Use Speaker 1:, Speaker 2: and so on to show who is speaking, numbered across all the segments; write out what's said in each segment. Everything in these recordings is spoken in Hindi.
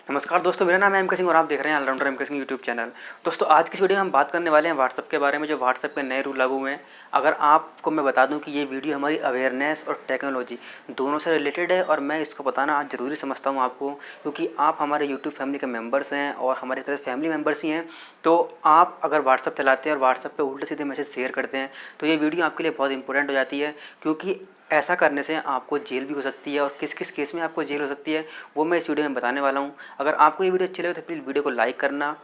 Speaker 1: नमस्कार दोस्तों, मेरा नाम है एम के सिंह और आप देख रहे हैं ऑलराउंडर एम के सिंह यूट्यूब चैनल। दोस्तों, आज की इस वीडियो में हम बात करने वाले हैं व्हाट्सएप के बारे में, जो व्हाट्सएप के नए रूल लागू हुए हैं। अगर आपको मैं बता दूं कि ये वीडियो हमारी अवेयरनेस और टेक्नोलॉजी दोनों से रिलेटेड है और मैं इसको बताना आज ज़रूरी समझता हूँ आपको, क्योंकि आप हमारे यूट्यूब फैमिली के मेम्बर्स हैं और हमारे तरह फैमिली मेम्बर्स ही हैं। तो आप अगर व्हाट्सएप चलाते हैं और व्हाट्सएप पर उल्टे सीधे मैसेज शेयर करते हैं तो ये वीडियो आपके लिए बहुत इंपॉर्टेंट हो जाती है, क्योंकि ऐसा करने से आपको जेल भी हो सकती है और किस किस केस में आपको जेल हो सकती है वो मैं इस वीडियो में बताने वाला हूँ। अगर आपको ये वीडियो अच्छी लगे तो प्लीज़ वीडियो को लाइक करना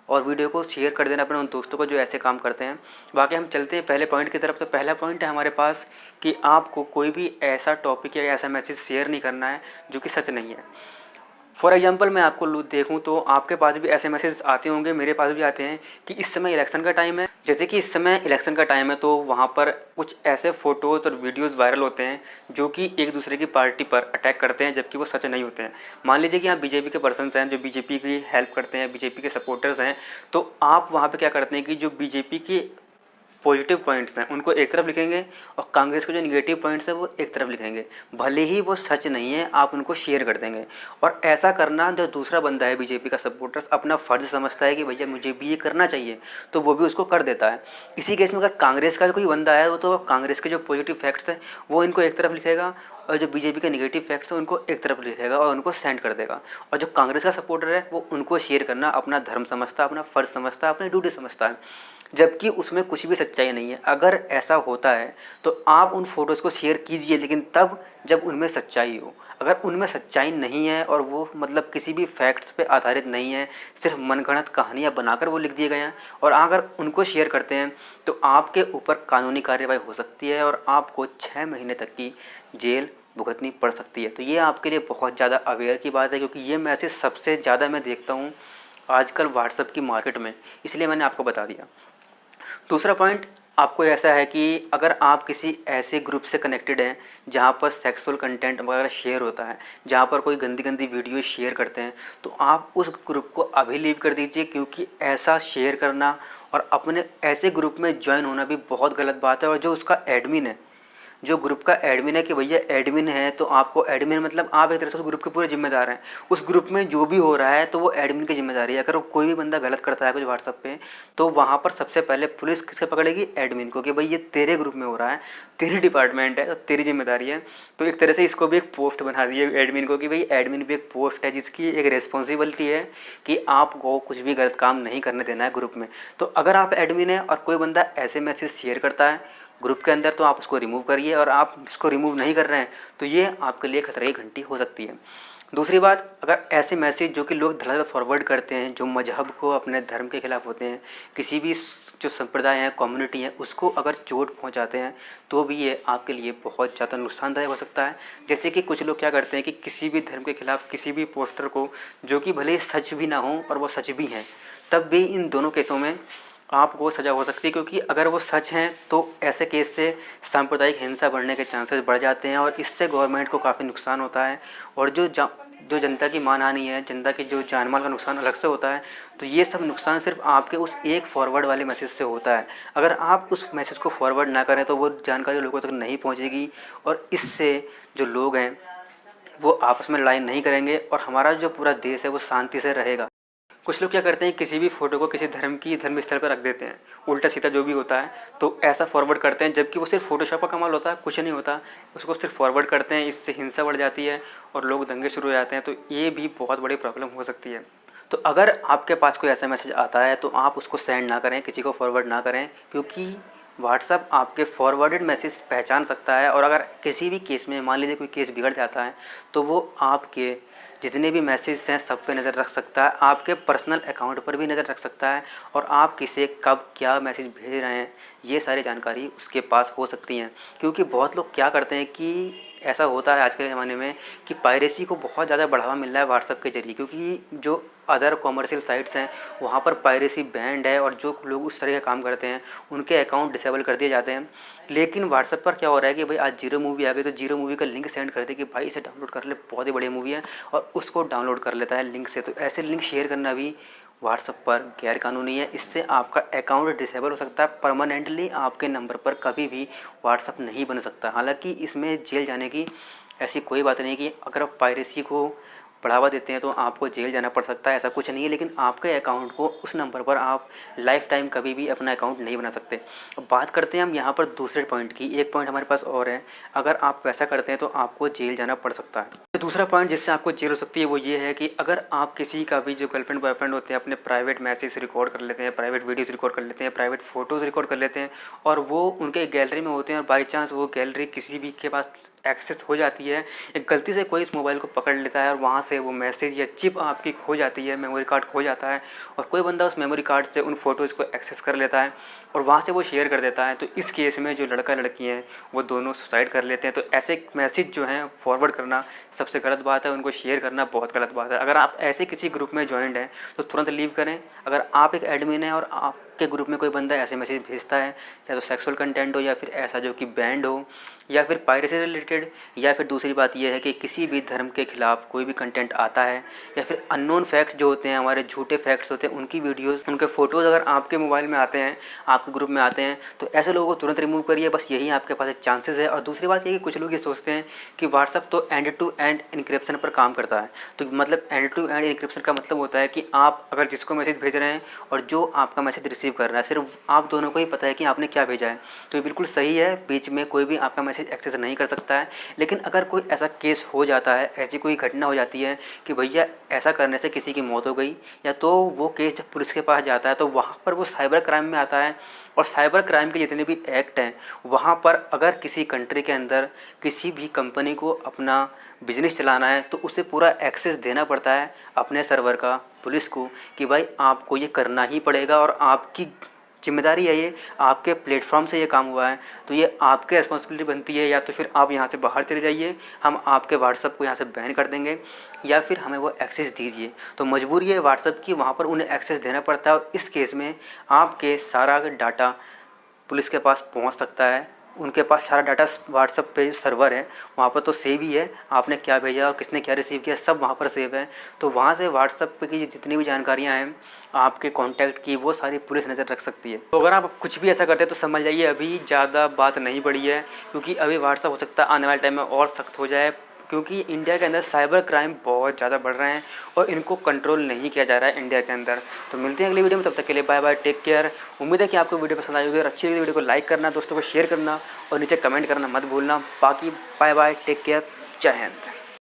Speaker 1: और वीडियो को शेयर कर देना अपने उन दोस्तों को जो ऐसे काम करते हैं। बाकी हम चलते हैं पहले पॉइंट की तरफ। तो पहला पॉइंट है हमारे पास कि आपको कोई भी ऐसा टॉपिक या ऐसा मैसेज शेयर नहीं करना है जो कि सच नहीं है। फॉर एग्जांपल मैं आपको देखूं तो आपके पास भी ऐसे मैसेज आते होंगे, मेरे पास भी आते हैं कि इस समय इलेक्शन का टाइम है। जैसे कि इस समय इलेक्शन का टाइम है तो वहाँ पर कुछ ऐसे फ़ोटोज़ और वीडियोज़ वायरल होते हैं जो कि एक दूसरे की पार्टी पर अटैक करते हैं, जबकि वो सच नहीं होते हैं। मान लीजिए कि आप बीजेपी के पर्सन्स हैं जो बीजेपी की हेल्प करते हैं, बीजेपी के सपोर्टर्स हैं, तो आप वहाँ पर क्या करते हैं कि जो बीजेपी के पॉजिटिव पॉइंट्स हैं उनको एक तरफ लिखेंगे और कांग्रेस के जो निगेटिव पॉइंट्स हैं वो एक तरफ लिखेंगे। भले ही वो सच नहीं है, आप उनको शेयर कर देंगे। और ऐसा करना जो दूसरा बंदा है बीजेपी का सपोर्टर्स अपना फ़र्ज़ समझता है कि भैया मुझे भी ये करना चाहिए, तो वो भी उसको कर देता है। इसी केस में अगर कांग्रेस का कोई बंदा है वो तो कांग्रेस के जो पॉजिटिव फैक्ट्स हैं वो इनको एक तरफ लिखेगा और जो बीजेपी के नेगेटिव फैक्ट्स हैं उनको एक तरफ लिखेगा और उनको सेंड कर देगा। और जो कांग्रेस का सपोर्टर है वो उनको शेयर करना अपना धर्म समझता है, अपना फ़र्ज़ समझता है, अपनी ड्यूटी समझता है, जबकि उसमें कुछ भी सच्चाई नहीं है। अगर ऐसा होता है तो आप उन फ़ोटोज़ को शेयर कीजिए, लेकिन तब जब उनमें सच्चाई हो। अगर उनमें सच्चाई नहीं है और वो मतलब किसी भी फैक्ट्स पे आधारित नहीं है, सिर्फ मनगढ़ंत कहानियाँ बनाकर वो लिख दिए गए हैं और अगर उनको शेयर करते हैं तो आपके ऊपर कानूनी कार्रवाई हो सकती है और आपको 6 महीने तक की जेल भुगतनी पड़ सकती है। तो ये आपके लिए बहुत ज़्यादा अवेयर की बात है, क्योंकि ये मैसेज सबसे ज़्यादा मैं देखता हूँ आजकल व्हाट्सएप की मार्केट में, इसलिए मैंने आपको बता दिया। दूसरा पॉइंट आपको ऐसा है कि अगर आप किसी ऐसे ग्रुप से कनेक्टेड हैं जहाँ पर सेक्सुअल कंटेंट वगैरह शेयर होता है, जहाँ पर कोई गंदी गंदी वीडियो शेयर करते हैं, तो आप उस ग्रुप को अभी लीव कर दीजिए, क्योंकि ऐसा शेयर करना और अपने ऐसे ग्रुप में ज्वाइन होना भी बहुत गलत बात है। और जो उसका एडमिन है, जो ग्रुप का एडमिन है, कि भैया एडमिन है तो आपको एडमिन मतलब आप एक तरह से उस ग्रुप के पूरे जिम्मेदार हैं। उस ग्रुप में जो भी हो रहा है तो वो एडमिन की जिम्मेदारी है। अगर कोई भी बंदा गलत करता है कुछ व्हाट्सएप पे, तो वहाँ पर सबसे पहले पुलिस किससे पकड़ेगी? एडमिन को, कि भाई ये तेरे ग्रुप में हो रहा है, तेरी डिपार्टमेंट है तो तेरी जिम्मेदारी है। तो एक तरह से इसको भी एक पोस्ट बना दी है एडमिन को, कि भाई एडमिन भी एक पोस्ट है जिसकी एक रिस्पॉन्सिबिलिटी है कि आपको कुछ भी गलत काम नहीं करने देना है ग्रुप में। तो अगर आप एडमिन है और कोई बंदा ऐसे मैसेज शेयर करता है ग्रुप के अंदर, तो आप उसको रिमूव करिए। और आप इसको रिमूव नहीं कर रहे हैं तो ये आपके लिए खतरे की घंटी हो सकती है। दूसरी बात, अगर ऐसे मैसेज जो कि लोग धड़ाधड़ फॉरवर्ड करते हैं, जो मजहब को, अपने धर्म के खिलाफ होते हैं, किसी भी जो संप्रदाय है, कम्युनिटी है, उसको अगर चोट पहुंचाते हैं, तो भी ये आपके लिए बहुत ज़्यादा नुकसानदायक हो सकता है। जैसे कि कुछ लोग क्या करते हैं कि किसी भी धर्म के खिलाफ किसी भी पोस्टर को, जो कि भले सच भी ना हो और वो सच भी हैं, तब भी इन दोनों केसों में आपको सज़ा हो सकती है। क्योंकि अगर वो सच हैं तो ऐसे केस से सांप्रदायिक हिंसा बढ़ने के चांसेस बढ़ जाते हैं और इससे गवर्नमेंट को काफ़ी नुकसान होता है। और जो जनता की मानहानि है, जनता की जो जान माल का नुकसान अलग से होता है। तो ये सब नुकसान सिर्फ आपके उस एक फॉरवर्ड वाले मैसेज से होता है। अगर आप उस मैसेज को फॉरवर्ड ना करें तो वो जानकारी लोगों तक नहीं पहुँचेगी और इससे जो लोग हैं वो आपस में लड़ाई नहीं करेंगे और हमारा जो पूरा देश है वो शांति से रहेगा। कुछ लोग क्या करते हैं, किसी भी फ़ोटो को किसी धर्म की धर्म स्थल पर रख देते हैं, उल्टा सीधा जो भी होता है तो ऐसा फॉरवर्ड करते हैं, जबकि वो सिर्फ फोटोशॉप का कमाल होता है, कुछ नहीं होता। उसको सिर्फ फॉरवर्ड करते हैं, इससे हिंसा बढ़ जाती है और लोग दंगे शुरू हो जाते हैं। तो ये भी बहुत बड़ी प्रॉब्लम हो सकती है। तो अगर आपके पास कोई ऐसा मैसेज आता है तो आप उसको सेंड ना करें, किसी को फॉरवर्ड ना करें, क्योंकि व्हाट्सअप आपके फॉरवर्डेड मैसेज पहचान सकता है। और अगर किसी भी केस में मान लीजिए कोई केस बिगड़ जाता है तो वो आपके जितने भी मैसेज हैं सब पे नज़र रख सकता है, आपके पर्सनल अकाउंट पर भी नज़र रख सकता है और आप किसे कब क्या मैसेज भेज रहे हैं ये सारी जानकारी उसके पास हो सकती हैं। क्योंकि बहुत लोग क्या करते हैं कि ऐसा होता है आज के ज़माने में कि पायरेसी को बहुत ज़्यादा बढ़ावा मिल रहा है व्हाट्सएप के ज़रिए, क्योंकि जो अदर कॉमर्शियल साइट्स हैं वहाँ पर पायरेसी बैंड है और जो लोग उस तरह का काम करते हैं उनके अकाउंट डिसेबल कर दिए जाते हैं। लेकिन व्हाट्सएप पर क्या हो रहा है कि भाई आज जीरो मूवी आ गई तो जीरो मूवी का लिंक सेंड कर दे कि भाई इसे डाउनलोड कर ले, बहुत ही बढ़िया मूवी है, और उसको डाउनलोड कर लेता है लिंक से। तो ऐसे लिंक शेयर करना भी व्हाट्सएप पर गैर कानूनी है। इससे आपका अकाउंट डिसेबल हो सकता है, परमानेंटली आपके नंबर पर कभी भी व्हाट्सएप नहीं बन सकता। हालांकि इसमें जेल जाने की ऐसी कोई बात नहीं कि अगर आप पायरेसी को बढ़ावा देते हैं तो आपको जेल जाना पड़ सकता है, ऐसा कुछ नहीं है। लेकिन आपके अकाउंट को उस नंबर पर आप लाइफ टाइम कभी भी अपना अकाउंट नहीं बना सकते। अब बात करते हैं हम यहाँ पर दूसरे पॉइंट की। एक पॉइंट हमारे पास और है, अगर आप वैसा करते हैं तो आपको जेल जाना पड़ सकता है। दूसरा पॉइंट जिससे आपको जेल हो सकती है वो ये है कि अगर आप किसी का भी जो गर्लफ्रेंड बॉयफ्रेंड होते हैं अपने प्राइवेट मैसेज रिकॉर्ड कर लेते हैं, प्राइवेट वीडियोस रिकॉर्ड कर लेते हैं, प्राइवेट फ़ोटोज़ रिकॉर्ड कर लेते हैं और वो उनके गैलरी में होते हैं और बाई चांस वो गैलरी किसी भी के पास एक्सेस हो जाती है, एक गलती से कोई इस मोबाइल को पकड़ लेता है और वहाँ से वो मैसेज या चिप आपकी खो जाती है, मेमोरी कार्ड खो जाता है और कोई बंदा उस मेमोरी कार्ड से उन फ़ोटोज़ को एक्सेस कर लेता है और वहाँ से वो शेयर कर देता है, तो इस केस में जो लड़का लड़की हैं वो दोनों सुसाइड कर लेते हैं। तो ऐसे मैसेज जो हैं फॉरवर्ड करना सबसे गलत बात है, उनको शेयर करना बहुत गलत बात है। अगर आप ऐसे किसी ग्रुप में ज्वाइंट हैं तो तुरंत लीव करें। अगर आप एक एडमिन हैं और आपके ग्रुप में कोई बंदा ऐसे मैसेज भेजता है, या तो सेक्सुअल कंटेंट हो या फिर ऐसा जो कि बैंड हो या फिर पायरेसी रिलेटेड, या फिर दूसरी बात यह है कि किसी भी धर्म के खिलाफ कोई भी कंटेंट आता है, या फिर अननोन फैक्ट्स जो होते हैं, हमारे झूठे फैक्ट्स होते हैं, उनकी वीडियोस उनके फ़ोटोज़ अगर आपके मोबाइल में आते हैं, आपके ग्रुप में आते हैं, तो ऐसे लोगों को तुरंत रिमूव करिए। बस यही आपके पास एक चांसेस है। और दूसरी बात ये कि कुछ लोग ये सोचते हैं कि व्हाट्सअप तो एंड टू एंड इनक्रिप्शन पर काम करता है। तो मतलब एंड टू एंड इनक्रिप्शन का मतलब होता है कि आप अगर जिसको मैसेज भेज रहे हैं और जो आपका मैसेज रिसीव कर रहा है, सिर्फ आप दोनों को ही पता है कि आपने क्या भेजा है। तो ये बिल्कुल सही है, बीच में कोई भी आपका मैसेज एक्सेस नहीं कर सकता है। लेकिन अगर कोई ऐसा केस हो जाता है, ऐसी कोई घटना हो जाती है कि भैया ऐसा करने से किसी की मौत हो गई, या तो वो केस जब पुलिस के पास जाता है तो वहाँ पर वो साइबर क्राइम में आता है। और साइबर क्राइम के जितने भी एक्ट हैं वहाँ पर अगर किसी कंट्री के अंदर किसी भी कंपनी को अपना बिजनेस चलाना है तो उसे पूरा एक्सेस देना पड़ता है अपने सर्वर का पुलिस को, कि भाई आपको ये करना ही पड़ेगा और आपकी जिम्मेदारी है, ये आपके प्लेटफॉर्म से ये काम हुआ है तो ये आपके रिस्पॉन्सिबिलिटी बनती है। या तो फिर आप यहाँ से बाहर चले जाइए, हम आपके व्हाट्सअप को यहाँ से बैन कर देंगे, या फिर हमें वो एक्सेस दीजिए। तो मजबूरी है व्हाट्सअप की, वहाँ पर उन्हें एक्सेस देना पड़ता है और इस केस में आपके सारा डाटा पुलिस के पास पहुँच सकता है। उनके पास सारा डाटा व्हाट्सअप पे सर्वर है, वहाँ पर तो सेव ही है, आपने क्या भेजा और किसने क्या रिसीव किया सब वहाँ पर सेव है। तो वहाँ से व्हाट्सअप पे की जितनी भी जानकारियाँ हैं आपके कॉन्टैक्ट की, वो सारी पुलिस नज़र रख सकती है। तो अगर आप कुछ भी ऐसा करते हैं तो समझ जाइए अभी ज़्यादा बात नहीं बढ़ी है, क्योंकि अभी व्हाट्सअप हो सकता है आने वाले टाइम में और सख्त हो जाए, क्योंकि इंडिया के अंदर साइबर क्राइम बहुत ज़्यादा बढ़ रहे हैं और इनको कंट्रोल नहीं किया जा रहा है इंडिया के अंदर। तो मिलते हैं अगली वीडियो में, तब तक के लिए बाय बाय, टेक केयर। उम्मीद है कि आपको वीडियो पसंद आई होगी और अच्छी लगी वीडियो को लाइक करना, दोस्तों को शेयर करना और नीचे कमेंट करना मत भूलना। बाकी बाय बाय, टेक केयर, जय हिंद।